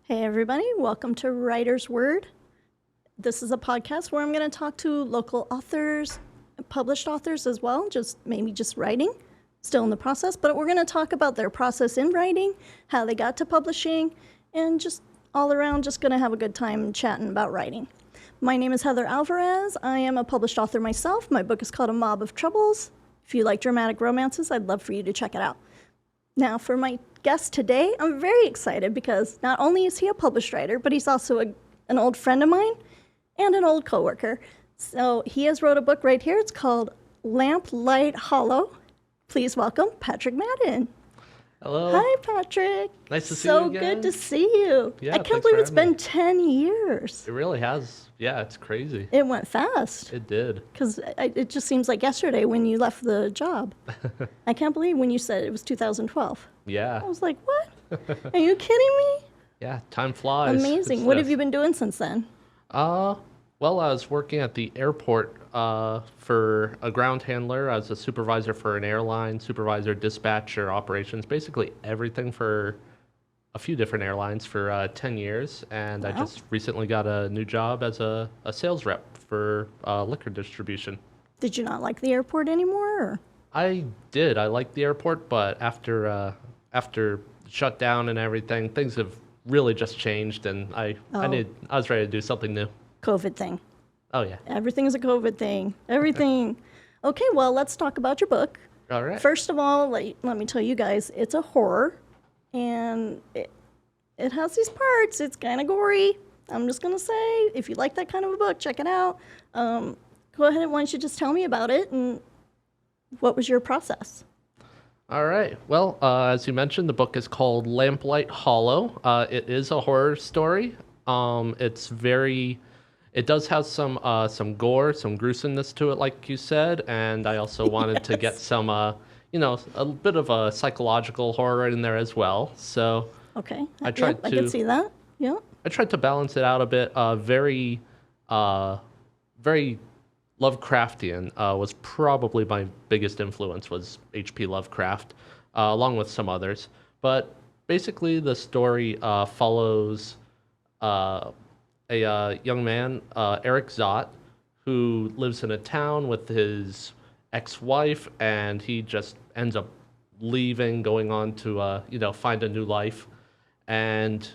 Hey, everybody. Welcome to Writer's Word. This is a podcast where I'm going to talk to local authors, published authors as well, maybe just writing, still in the process, but we're going to talk about their process in writing, how they got to publishing, and just all around just going to have a good time chatting about writing. My name is Heather Alvarez. I am a published author myself. My book is called A Mob of Troubles. If you like dramatic romances, I'd love for you to check it out. Now, for my guest today, I'm very excited because not only is he a published writer, but he's also an old friend of mine and an old coworker. So he has wrote a book right here. It's called Lamplight Hollow. Please welcome Patrick Madden. Hello. Hi, Patrick. Nice to see you again. So good to see you. Yeah, I can't believe it's been 10 years. It really has. Yeah, it's crazy. It went fast. It did. Because it just seems like yesterday when you left the job. I can't believe when you said it was 2012. Yeah. I was like, what? Are you kidding me? Yeah, time flies. Amazing. What have you been doing since then? Well, I was working at the airport for a ground handler. I was a supervisor for an airline, supervisor, dispatcher, operations, basically everything for a few different airlines for 10 years. And Wow. I just recently got a new job as a sales rep for liquor distribution. Did you not like the airport anymore? Or? I did. I liked the airport, but after shutdown and everything, things have really just changed, and I was ready to do something new. COVID thing. Oh yeah. Everything's a COVID thing. Everything. Okay, well, let's talk about your book. All right. First of all, let me tell you guys, it's a horror, and it has these parts. It's kind of gory. I'm just going to say, if you like that kind of a book, check it out. Go ahead, why don't you just tell me about it, and what was your process? All right. Well, as you mentioned, the book is called Lamplight Hollow. It is a horror story. It does have some gore, some gruesomeness to it, like you said, and I also wanted to get some, a bit of a psychological horror in there as well. So Okay. I tried I can see that. Yeah. I tried to balance it out a bit. Very Lovecraftian was probably my biggest influence was H.P. Lovecraft, along with some others. But basically, the story follows a young man, Eric Zott, who lives in a town with his ex-wife, and he just ends up leaving, going on to find a new life. And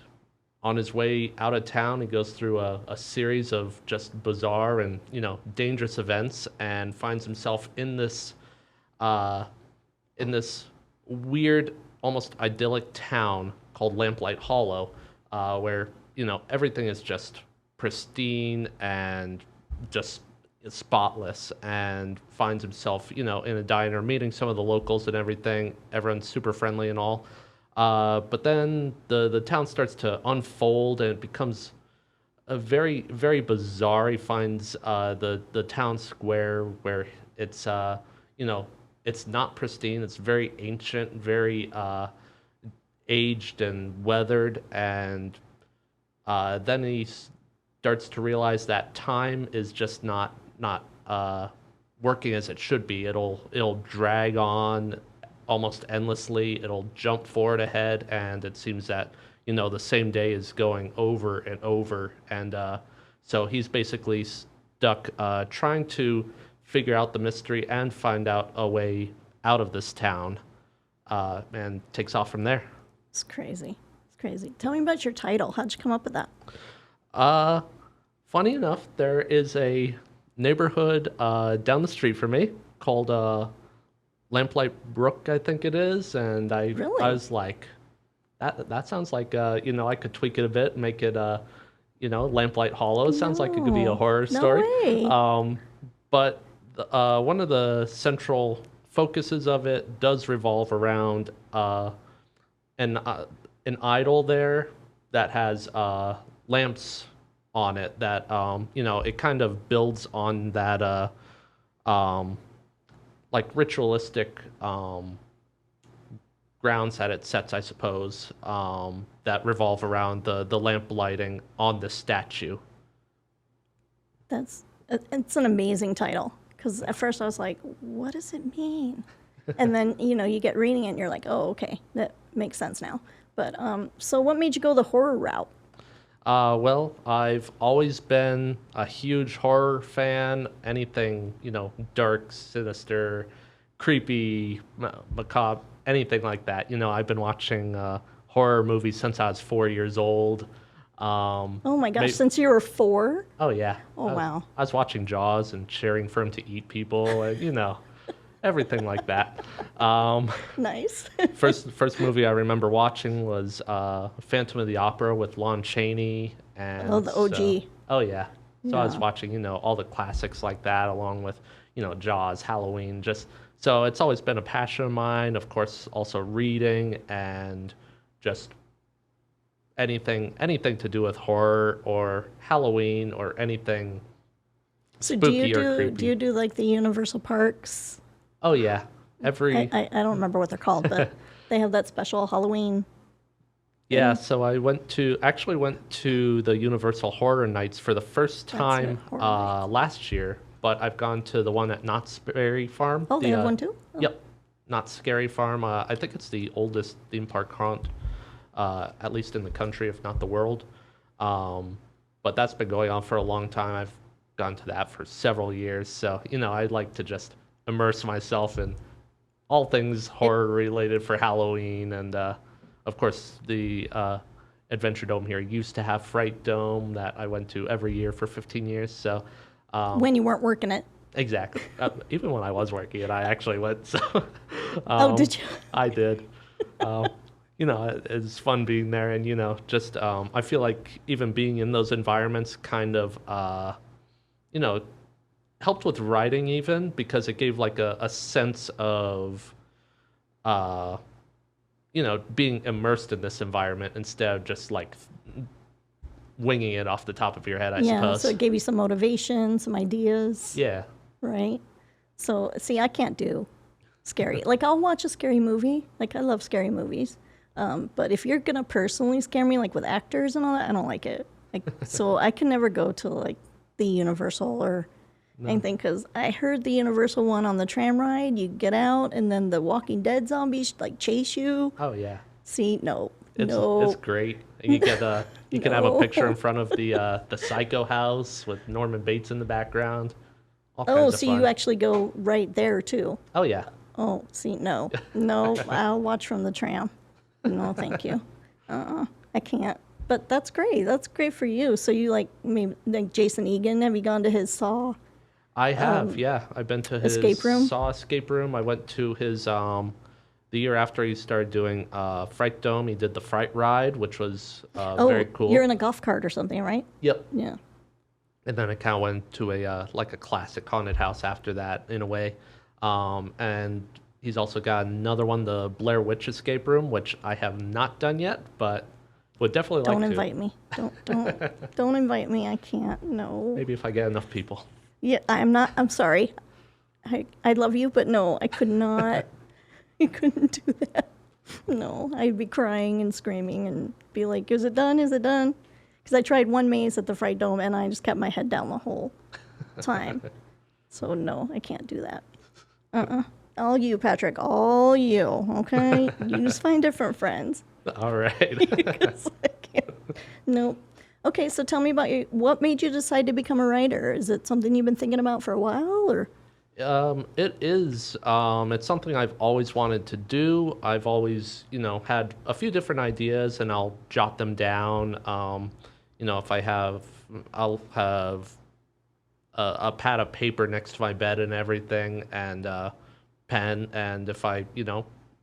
on his way out of town, he goes through a series of just bizarre and dangerous events, and finds himself in this weird, almost idyllic town called Lamplight Hollow, where everything is just pristine and just spotless, and finds himself in a diner, meeting some of the locals and everything. Everyone's super friendly and all. But then the town starts to unfold, and it becomes a very, very bizarre. He finds the town square where it's it's not pristine. It's very ancient, very aged and weathered, and then he starts to realize that time is just not working as it should be. It'll drag on almost endlessly. It'll jump forward ahead, and it seems that the same day is going over and over, and so he's basically stuck trying to figure out the mystery and find out a way out of this town, and takes off from there. It's crazy. It's crazy. Tell me about your title. How'd you come up with that? Funny enough, there is a neighborhood down the street from me called Lamplight Brook, I think it is, and I was like, that sounds like I could tweak it a bit, make it Lamplight Hollow. Sounds like it could be a horror story. No way. But one of the central focuses of it does revolve around an idol there that has lamps on it that it kind of builds on that like ritualistic grounds that it sets, I suppose, that revolve around the lamp lighting on the statue. It's an amazing title, because at first I was like, what does it mean? And then, you get reading it and you're like, oh, okay, that makes sense now. But so what made you go the horror route? Well, I've always been a huge horror fan. Anything, dark, sinister, creepy, macabre, anything like that. I've been watching horror movies since I was 4 years old. Oh my gosh, May- since you were 4? oh yeah. Oh, wow. I was watching Jaws and cheering for him to eat people, and everything like that. Nice. First movie I remember watching was Phantom of the Opera with Lon Chaney and Oh, the OG. oh yeah. So I was Yeah. watching, all the classics like that along with, Jaws, Halloween, just so it's always been a passion of mine. Of course, also reading and just anything to do with horror or Halloween or anything So spooky or creepy. do you do like the Universal Parks? Oh yeah. I don't remember what they're called, but they have that special Halloween. Yeah, so I actually went to the Universal Horror Nights for the first That's it, time Horror last year, but I've gone to the one at Knott's Berry Farm. Oh, they the, have one too? Oh. Yep, Knott's Scary Farm. I think it's the oldest theme park haunt, at least in the country, if not the world. But that's been going on for a long time. I've gone to that for several years, so I'd like to just immerse myself in all things horror related for Halloween, and of course the Adventure Dome here used to have Fright Dome that I went to every year for 15 years. So When you weren't working it. exactly, even when I was working it, I actually went. So Oh, did you? I did. It's fun being there, and just I feel like even being in those environments kind of helped with writing even because it gave like a sense of being immersed in this environment instead of just like winging it off the top of your head, I Yeah, suppose. so it gave you some motivation, some ideas, Yeah. right? So, see, I can't do scary. Like, I'll watch a scary movie. Like, I love scary movies. But if you're going to personally scare me, like with actors and all that, I don't like it. Like, so I can never go to like the Universal or anything because I heard the Universal one on the tram ride. You get out and then the Walking Dead zombies like chase you. Oh yeah. See, no, It's great. And you can have a No. picture in front of the Psycho house with Norman Bates in the background. All Oh, kinds of so fun. you actually go right there too. Oh yeah. Oh, see, no, I'll watch from the tram. No, thank you. I can't. But that's great. That's great for you. So you maybe like Jason Egan? Have you gone to his Saw? I have, yeah. I've been to his Escape room? Saw escape room. I went to his the year after he started doing Fright Dome. He did the Fright Ride, which was very cool. You're in a golf cart or something, right? Yep. Yeah. And then I kind of went to a like a classic haunted house after that, in a way. And he's also got another one, the Blair Witch Escape Room, which I have not done yet, but would definitely Don't like invite me. Don't invite me. I can't. to. No. Maybe if I get enough people. Yeah, I'm not. I'm sorry. I love you, but no, I could not. You couldn't do that. No, I'd be crying and screaming and be like, "Is it done? Is it done?" Because I tried one maze at the Fright Dome and I just kept my head down the whole time. So no, I can't do that. All you, Patrick. All you. Okay. You just find different friends. All right. Because I can't. Nope. Okay, so tell me about what made you decide to become a writer? Is it something you've been thinking about for a while, or? It is. It's something I've always wanted to do. I've always, had a few different ideas, and I'll jot them down. If I'll have a pad of paper next to my bed and everything, and pen. And if I,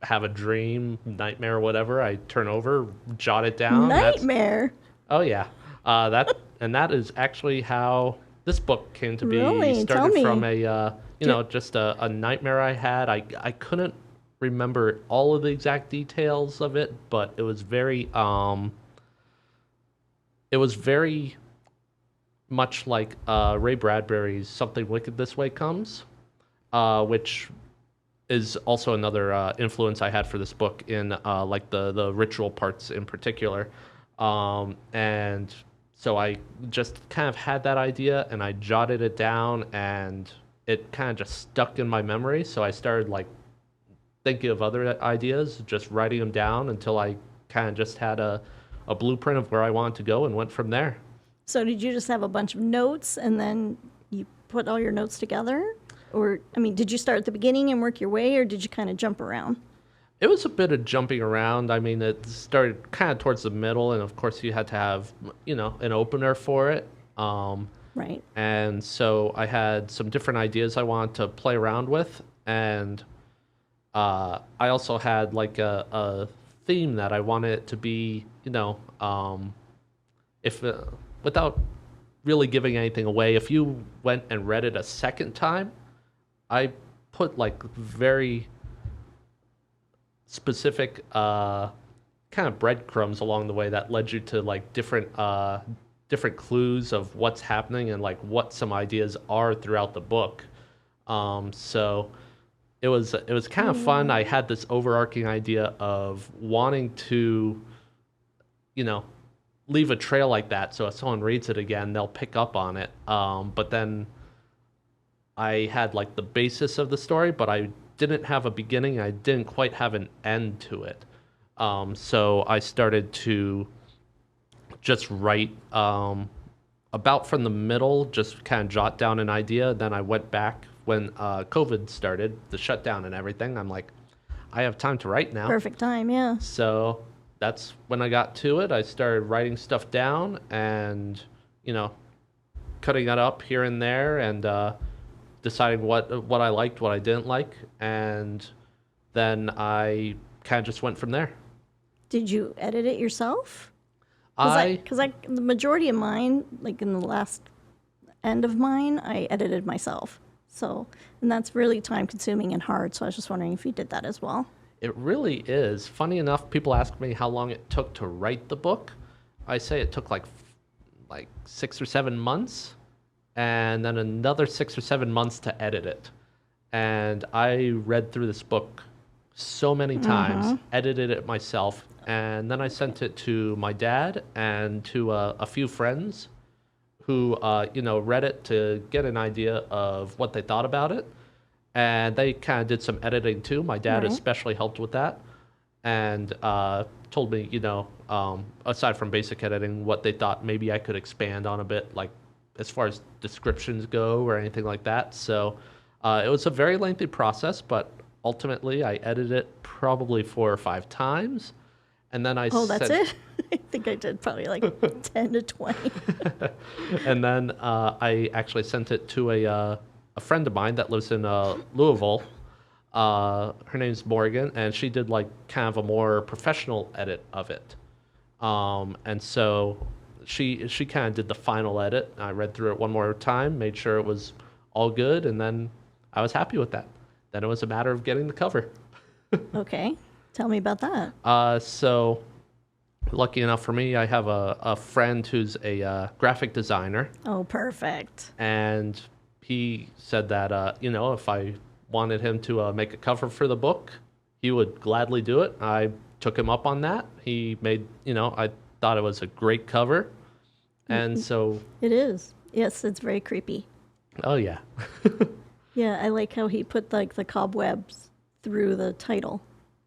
have a dream, nightmare, or whatever, I turn over, jot it down. Nightmare. Oh yeah, that is actually how this book came to be. Really? Tell Started me. from a just a nightmare I had. I couldn't remember all of the exact details of it, but it was very much like Ray Bradbury's "Something Wicked This Way Comes," which is also another influence I had for this book in like the ritual parts in particular. And so I just kind of had that idea and I jotted it down and it kind of just stuck in my memory. So I started like thinking of other ideas, just writing them down until I kind of just had a a blueprint of where I wanted to go and went from there. So did you just have a bunch of notes and then you put all your notes together? Or, I mean, did you start at the beginning and work your way, or did you kind of jump around? It was a bit of jumping around. I mean, it started kind of towards the middle, and of course you had to have, an opener for it. Right. And so I had some different ideas I wanted to play around with, and I also had like a theme that I wanted it to be, if without really giving anything away, if you went and read it a second time, I put like very specific kind of breadcrumbs along the way that led you to like different clues of what's happening and like what some ideas are throughout the book. So it was kind of fun. I had this overarching idea of wanting to, leave a trail like that, so if someone reads it again, they'll pick up on it. But then I had like the basis of the story, but I didn't have a beginning. I didn't quite have an end to it. So I started to just write about from the middle, just kind of jot down an idea. Then I went back when COVID started, the shutdown and everything. I'm like, I have time to write now. Perfect time, yeah. So that's when I got to it. I started writing stuff down and, cutting it up here and there and deciding what I liked, what I didn't like. And then I kind of just went from there. Did you edit it yourself? I Because the majority of mine, like in the last end of mine, I edited myself. So, and that's really time consuming and hard. So I was just wondering if you did that as well. It really is. Funny enough, people ask me how long it took to write the book. I say it took like 6 or 7 months, and then another 6 or 7 months to edit it. And I read through this book so many times, edited it myself, and then I sent it to my dad and to a few friends who, read it to get an idea of what they thought about it. And they kind of did some editing too. My dad Right. especially helped with that, and told me, aside from basic editing, what they thought maybe I could expand on a bit, like as far as descriptions go or anything like that. So it was a very lengthy process, but ultimately I edited it probably 4 or 5 times, and then I Oh, that's sent, it? I think I did probably like 10 to 20. and then I actually sent it to a friend of mine that lives in Louisville. Her name's Morgan, and she did like kind of a more professional edit of it. And so she kind of did the final edit. I read through it one more time, made sure it was all good, and then I was happy with that. Then it was a matter of getting the cover. Okay. Tell me about that. So lucky enough for me, I have a friend who's a graphic designer, Oh, perfect. and he said that if I wanted him to make a cover for the book, he would gladly do it. I took him up on that. He made, I thought it was a great cover, and so It is. Yes, it's very creepy. oh yeah, Yeah, I like how he put like the cobwebs through the title.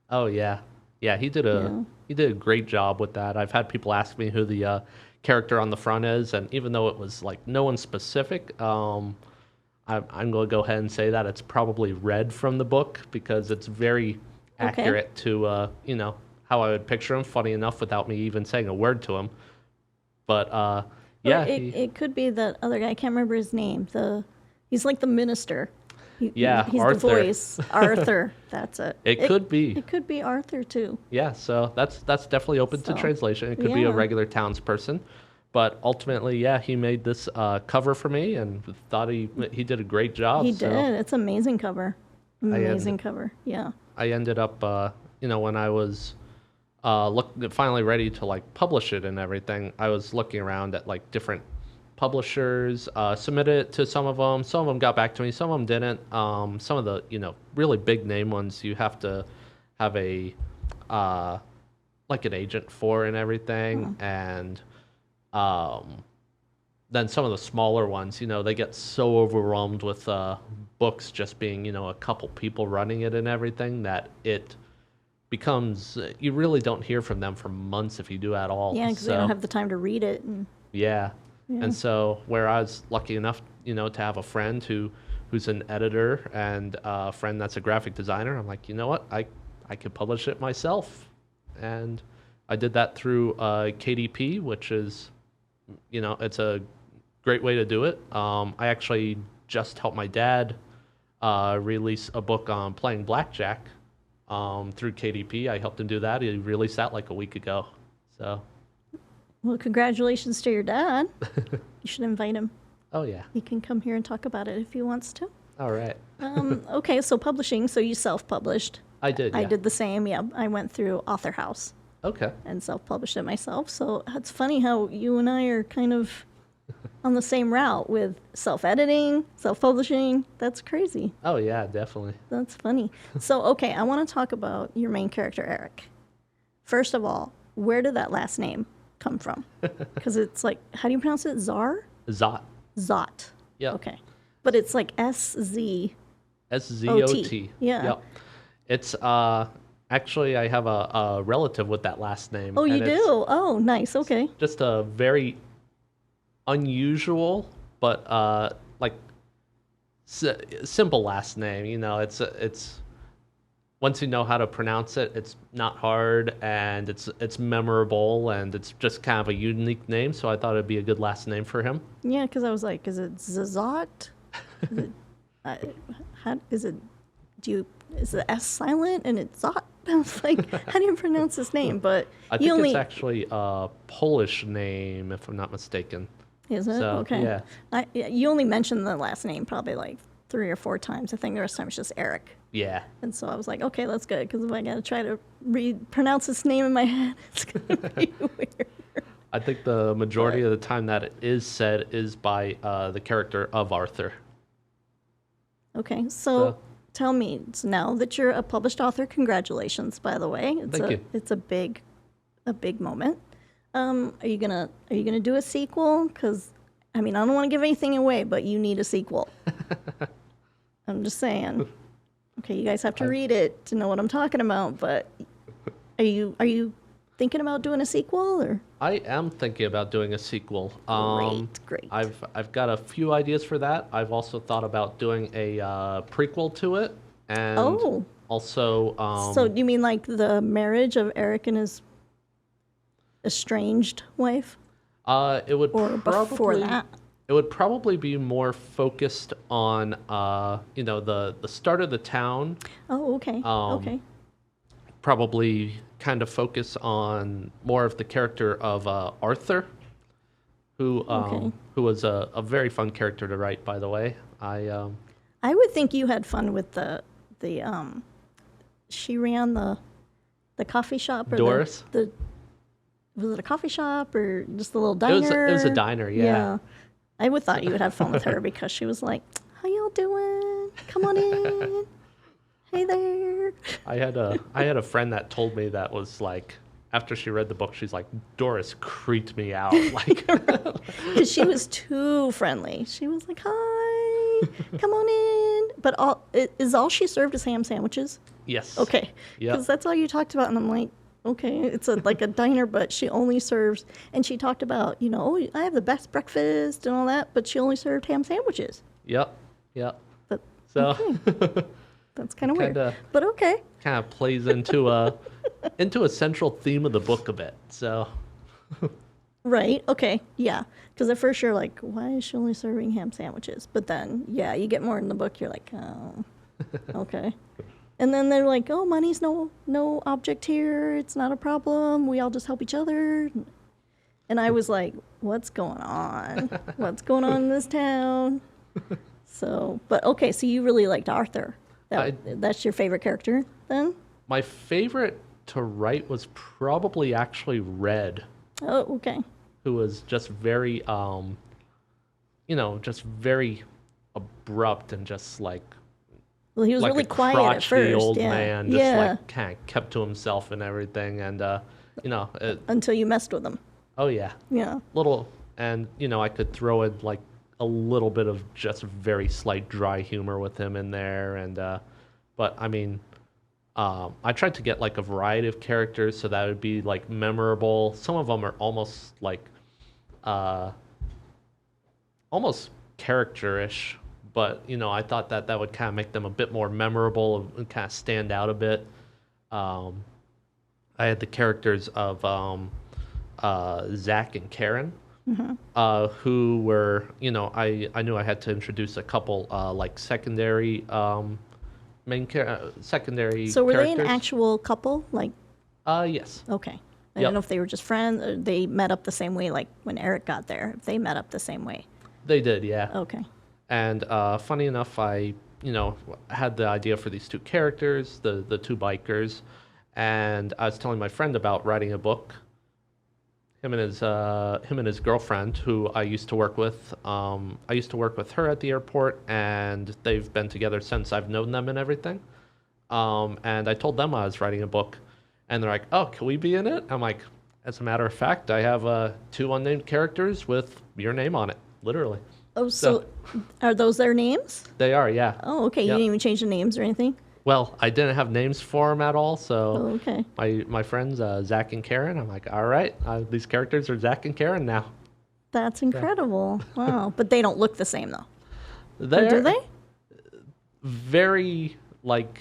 oh yeah, he did a great job with that. I've had people ask me who the character on the front is, and even though it was like no one specific, I'm going to go ahead and say that it's probably Red from the book because it's very Okay. accurate to, how I would picture him, funny enough, without me even saying a word to him. But, yeah. Or it could be that other guy. I can't remember his name. He's like the minister. Yeah, he's Arthur. the voice. Arthur. That's it. It could be. It could be Arthur too. Yeah, so that's definitely open to So, translation. It could be a yeah. regular townsperson. But ultimately, yeah, he made this cover for me and thought he did a great job. He so did. It's an amazing cover. Amazing cover. Yeah. I ended up, when I was finally ready to like publish it and everything, I was looking around at like different publishers, submitted it to some of them. Some of them got back to me, some of them didn't. Some of the really big name ones you have to have a like an agent for and everything, and then some of the smaller ones, they get so overwhelmed with books just being a couple people running it and everything that it becomes you really don't hear from them for months if you do at all. Yeah, because they don't have the time to read it. And Yeah. Yeah. And so where I was lucky enough, to have a friend who's an editor and a friend that's a graphic designer, I'm like, you know what? I could publish it myself. And I did that through KDP, which is, it's a great way to do it. I actually just helped my dad release a book on playing blackjack through KDP. I helped him do that. He released that like a week ago. So, well, congratulations to your dad. You should invite him. oh yeah. He can come here and talk about it if he wants to. All right. Okay, so publishing. So you self-published. I did. I Yeah. did the same. Yeah, I went through Author House Okay. and self-published it myself. So it's funny how you and I are kind of on the same route with self-editing, self-publishing. That's crazy. Oh yeah, definitely. That's funny. So, okay, I want to talk about your main character, Eric. First of all, where did that last name come from? Because it's like, how do you pronounce it? Zar? Zot. Zot. Yeah. Okay. But it's like S-Z. SZOT. Yeah. Yep. It's actually I have a relative with that last name. Oh, you and it's do? Oh, nice. Okay. just a very unusual but like simple last name. It's once you know how to pronounce it, it's not hard and it's memorable and it's just kind of a unique name. So I thought it'd be a good last name for him. Yeah, because I was like, is it Zazot? Is it, how, is it, is the S silent and it's Zot? I was like, how do you pronounce this name? But I think it's actually a Polish name, if I'm not mistaken. Is it? So, Okay. yeah. You only mentioned the last name probably like 3 or 4 times. I think the rest of the time it's just Eric. Yeah. And so I was like, okay, that's good, because if I got to try to pronounce his name in my head, it's going to be weird. I think the majority of the time that it is said is by the character of Arthur. Okay, so So- tell me, so now that you're a published author, congratulations, by the way. Thank you. It's a big moment. Are you gonna do a sequel? Because I mean, I don't want to give anything away, but you need a sequel. I'm just saying. Okay, you guys have to read it to know what I'm talking about. But are you thinking about doing a sequel or? I am thinking about doing a sequel. Great. I've got a few ideas for that. I've also thought about doing a prequel to it, and also. So do you mean like the marriage of Eric and his estranged wife? It would Or before probably that? it would probably be more focused on the start of the town. Oh, okay. Okay. Probably kind of focus on more of the character of Arthur, who was a very fun character to write, by the way. I would think you had fun with the she ran the coffee shop or Doris? Was it a coffee shop or just a little diner? It was a diner, yeah. I would thought you would have fun with her because she was like, "How y'all doing? Come on in. Hey there." I had a friend that told me that was like after she read the book, she's like, Doris creeped me out. Like, Because she was too friendly. She was like, "Hi, come on in." But all she served is ham sandwiches? yes. Okay. Yep. Because that's all you talked about. And I'm like, okay, it's like a diner, but she only serves, and she talked about, "Oh, I have the best breakfast and all that," but she only served ham sandwiches. Yep. But So that's kind of weird. kinda- But okay. kind of plays into a central theme of the book a bit. So Right. Okay. Yeah. Because at first you're like, why is she only serving ham sandwiches? But then, yeah, you get more in the book. You're like, oh, okay. And then they're like, oh, money's no object here. It's not a problem. We all just help each other. And I was like, what's going on? What's going on in this town? So, but okay. So you really liked Arthur. That's your favorite character then? my favorite to write was probably actually Red, Oh, okay. who was just very just very abrupt and just like Well, he was like really a quiet at crotchety first. old yeah. man, just yeah. like kind of kept to himself and everything. And Until you messed with him. oh yeah, Yeah. little, and I could throw in like a little bit of just very slight dry humor with him in there, and but I mean, I tried to get like a variety of characters so that would be like memorable. Some of them are almost like uh, almost characterish, but I thought that that would kind of make them a bit more memorable and kind of stand out a bit. Um, I had the characters of Zach and Karen, who were, I knew I had to introduce a couple like secondary secondary So were they an characters. actual couple? Like, Yes. okay. I Yep. don't know if they were just friends or they met up the same way, like when Eric got there, if they met up the same way. They did, yeah. Okay. And funny enough, I had the idea for these two characters, the two bikers, and I was telling my friend about writing a book. Him and his girlfriend, who I used to work with. I used to work with her at the airport, and they've been together since I've known them and everything. And I told them I was writing a book, and they're like, "Oh, can we be in it?" I'm like, "As a matter of fact, I have two unnamed characters with your name on it, literally." Oh, So so are those their names? they are, yeah. Oh, okay. You Yep. didn't even change the names or anything? Well, I didn't have names for them at all, Oh, so okay. my friends Zach and Karen. I'm like, all right, these characters are Zach and Karen now. That's incredible. Wow. But they don't look the same, though. Or They're do they? very like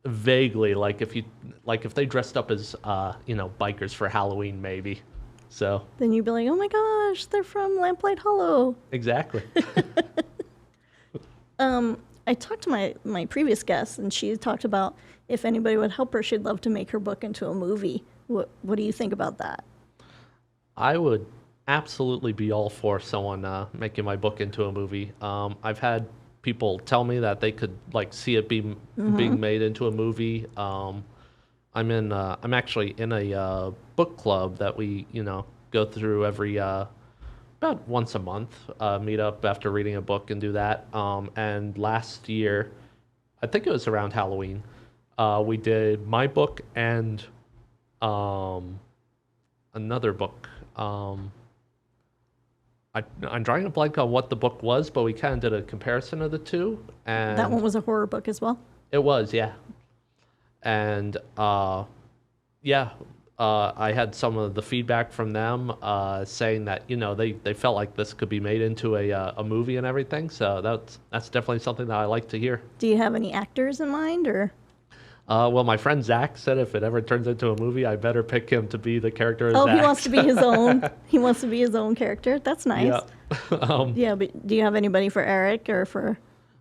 vaguely like if they dressed up as bikers for Halloween maybe. So Then you'd be like, oh my gosh, they're from Lamplight Hollow. exactly. I talked to my previous guest, and she talked about if anybody would help her, she'd love to make her book into a movie. What do you think about that? I would absolutely be all for someone making my book into a movie. I've had people tell me that they could like see it being made into a movie. I'm actually in a book club that we go through every about once a month. Meet up after reading a book and do that. And last year, I think it was around Halloween, we did my book and another book. I'm drawing a blank on what the book was, but we kind of did a comparison of the two, and That one was a horror book as well. it was, yeah. And yeah, I had some of the feedback from them saying that they felt like this could be made into a movie and everything. So that's definitely something that I like to hear. Do you have any actors in mind, or? Well, my friend Zach said if it ever turns into a movie, I better pick him to be the character of Oh, Zach. he wants to be his own. He wants to be his own character. That's nice. Yeah. Yeah, but do you have anybody for Eric or for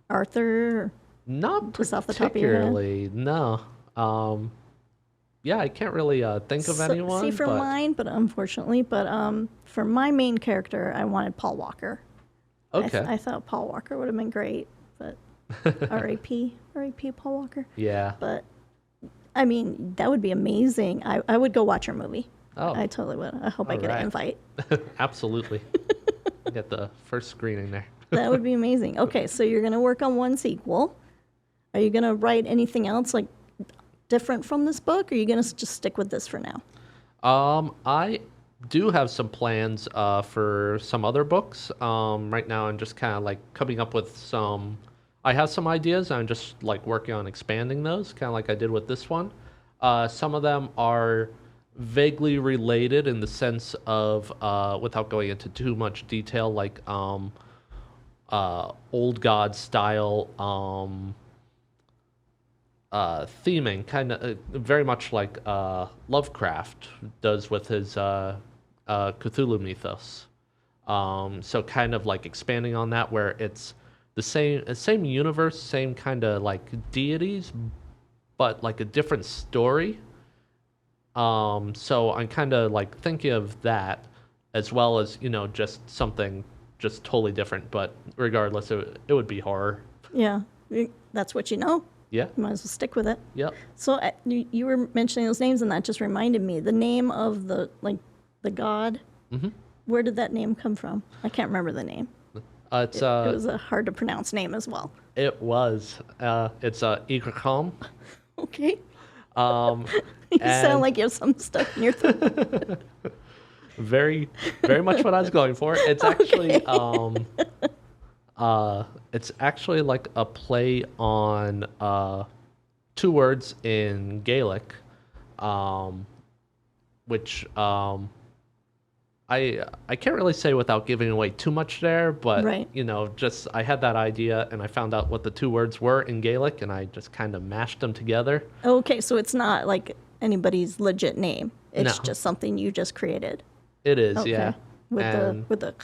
Arthur? Or Not just off the top of your head? particularly, no. Yeah, I can't really think of anyone. See, for but mine, but unfortunately, for my main character, I wanted Paul Walker. okay. I thought Paul Walker would have been great, but R.A.P. R.A.P. Paul Walker. Yeah. But I mean, that would be amazing. I would go watch your movie. Oh. I totally would. I hope I All get an right. invite. Absolutely. Get the first screening there. That would be amazing. Okay, so you're gonna work on one sequel. Are you gonna write anything else like different from this book, or are you gonna just stick with this for now? I do have some plans for some other books. Right now, I'm just kind of like coming up with some. I have some ideas. I'm just like working on expanding those, kind of like I did with this one. Some of them are vaguely related in the sense of, without going into too much detail, like old god style theming, kind of very much like Lovecraft does with his Cthulhu mythos. So kind of like expanding on that, where it's the same universe, same kind of like deities, but like a different story. So I'm kind of like thinking of that, as well as just something just totally different. But regardless, it would be horror. Yeah, that's what you know. Yeah. You might as well stick with it. Yep. So you were mentioning those names, and that just reminded me the name of the god. Mm-hmm. Where did that name come from? I can't remember the name. It's It was a hard to pronounce name as well. It was. It's Igracom. Okay. Um, You and sound like you have some stuff in your throat. very, very much what I was going for. It's actually, it's actually like a play on two words in Gaelic, which I can't really say without giving away too much there, but Right. just I had that idea and I found out what the two words were in Gaelic and I just kind of mashed them together. Okay, so it's not like anybody's legit name. It's No, just something you just created. it is, Okay. yeah. With And the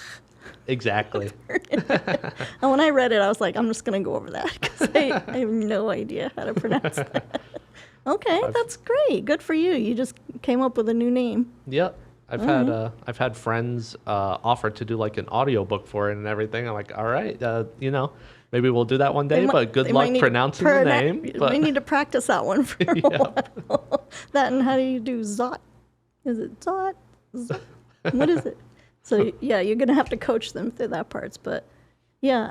exactly. and when I read it, I was like, I'm just gonna go over that because I have no idea how to pronounce that. Okay, that's great. Good for you. You just came up with a new name. Yep. I've had friends offer to do like an audiobook for it and everything. I'm like, all right, maybe we'll do that one day, but good They might luck need pronouncing the name. We But need to practice that one for a while. That and how do you do Zot? Is it Zot? What is it? So yeah, you're gonna have to coach them through that parts. But yeah,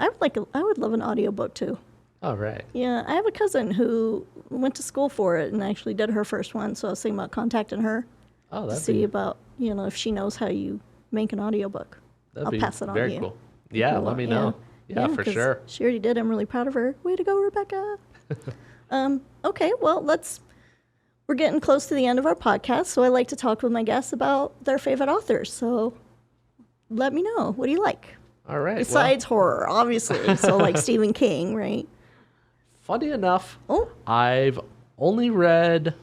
I would love an audiobook too. all right. Yeah, I have a cousin who went to school for it and actually did her first one. So I was thinking about contacting her Oh, to that'd see be about if she knows how you make an audiobook. that'd I'll be pass it on very to you. cool. Yeah, Cool. let me know. Yeah, for 'cause sure. She already did. I'm really proud of her. Way to go, Rebecca. Okay, well, we're getting close to the end of our podcast, so I like to talk with my guests about their favorite authors. So let me know. What do you like? All right. Besides horror, obviously. So like Stephen King, right? Funny enough, Oh, I've only read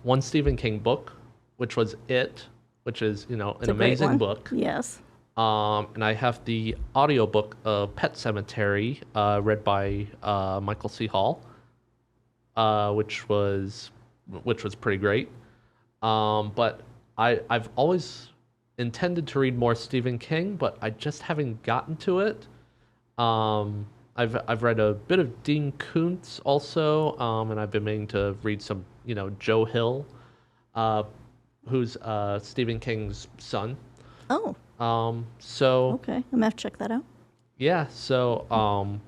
one Stephen King book, which was It, which is, an it's a great amazing one. book. Yes. And I have the audiobook of Pet Cemetery, read by Michael C. Hall, which was pretty great. But I've always intended to read more Stephen King, but I just haven't gotten to it. I've read a bit of Dean Koontz also, and I've been meaning to read some, Joe Hill, who's Stephen King's son. Oh, So okay. I'm gonna have to check that out. yeah, so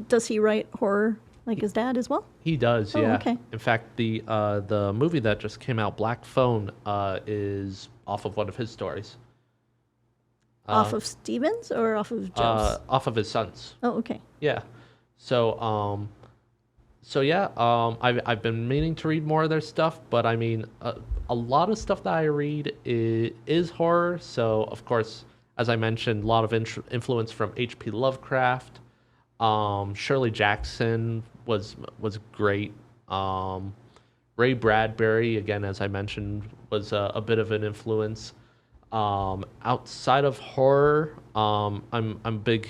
Does he write horror like his dad as well? he does, Oh, yeah. okay. In fact, the movie that just came out, Black Phone, is off of one of his stories. Off of Stevens or off of Joe's? Off of his son's. Oh, okay. Yeah. So yeah, I've been meaning to read more of their stuff, but I mean, a lot of stuff that I read is horror. So of course, as I mentioned, a lot of influence from H.P. Lovecraft. Shirley Jackson was great. Ray Bradbury, again, as I mentioned, was a bit of an influence. Outside of horror, I'm a big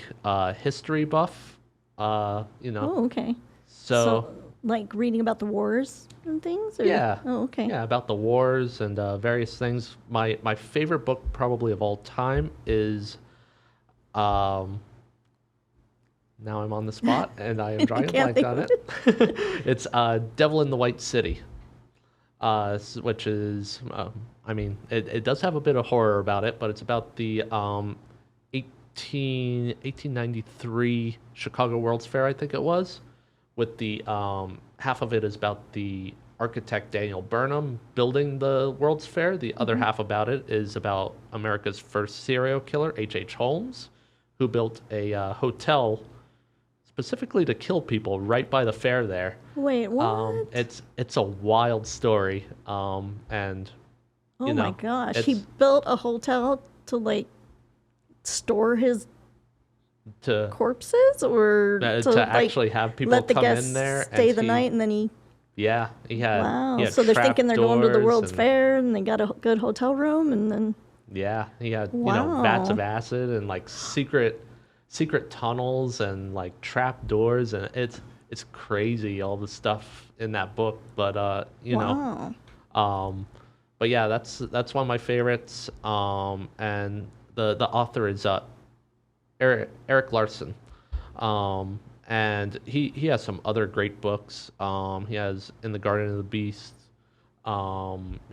history buff. Oh, okay. So like reading about the wars and things? Or? yeah, Oh, okay. yeah, about the wars and various things. My favorite book probably of all time is, now I'm on the spot and I am drawing a Can't blank on it. It's Devil in the White City, which is, I mean, it does have a bit of horror about it, but it's about the 1893 Chicago World's Fair, I think it was, with the half of it is about the architect Daniel Burnham building the World's Fair. The other half about it is about America's first serial killer, H.H. Holmes, who built a hotel specifically to kill people right by the fair there. Wait, what? It's a wild story, and Oh my gosh. He built a hotel to like store his to corpses or to like, actually have people let the come guests in there stay and the night and then he he had wow. he had So they're thinking they're going to the trapdoors World's and- Fair and they got a good hotel room and then Yeah, he had Wow. vats of acid and like secret tunnels and like trap doors, and it's crazy all the stuff in that book. But wow. but yeah, that's one of my favorites. And the author is Eric Larson. And he has some other great books. He has In the Garden of the Beast.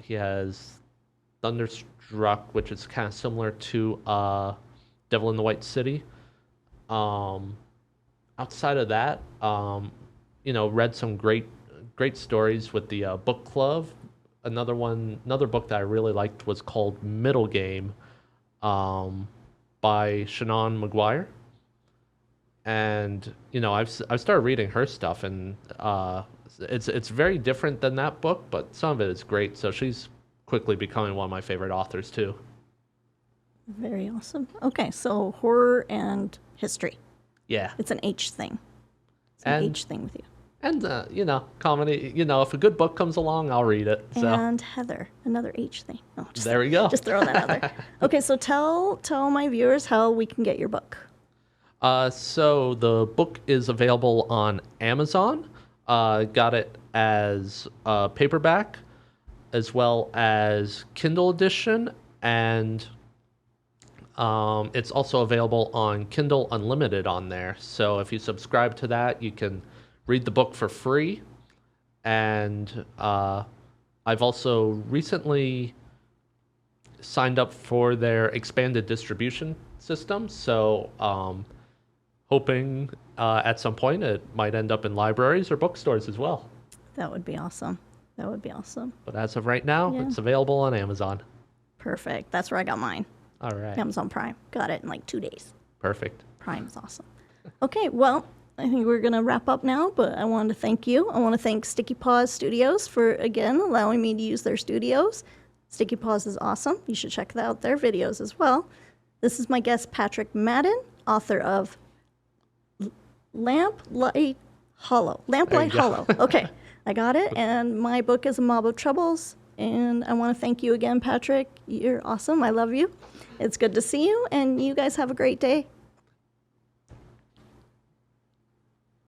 He has Thunderstruck, which is kind of similar to Devil in the White City. Outside of that, read some great stories with the book club. Another book that I really liked was called Middle Game, by Shannon McGuire. And I've started reading her stuff, and It's very different than that book, but some of it is great. So she's quickly becoming one of my favorite authors too. Very awesome. Okay, so horror and history. Yeah. It's an H thing. It's an And H thing with you. And, comedy, if a good book comes along, I'll read it. So And Heather, another H thing. Oh, there we go. Just throwing that out there. Okay, so tell my viewers how we can get your book. So the book is available on Amazon. Got it as paperback, as well as Kindle edition, and it's also available on Kindle Unlimited on there. So if you subscribe to that, you can read the book for free. And I've also recently signed up for their expanded distribution system. So hoping at some point it might end up in libraries or bookstores as well. That would be awesome. That would be awesome. But as of right now, Yeah. it's available on Amazon. Perfect. That's where I got mine. All right. Amazon Prime. Got it in like 2 days. Perfect. Prime is awesome. Okay, well, I think we're going to wrap up now, but I wanted to thank you. I want to thank Sticky Paws Studios for, again, allowing me to use their studios. Sticky Paws is awesome. You should check out their videos as well. This is my guest, Patrick Madden, author of Lamplight Hollow. Lamplight There you Hollow. Okay, I got it. And my book is A Mob of Troubles. And I want to thank you again, Patrick. You're awesome. I love you. It's good to see you. And you guys have a great day.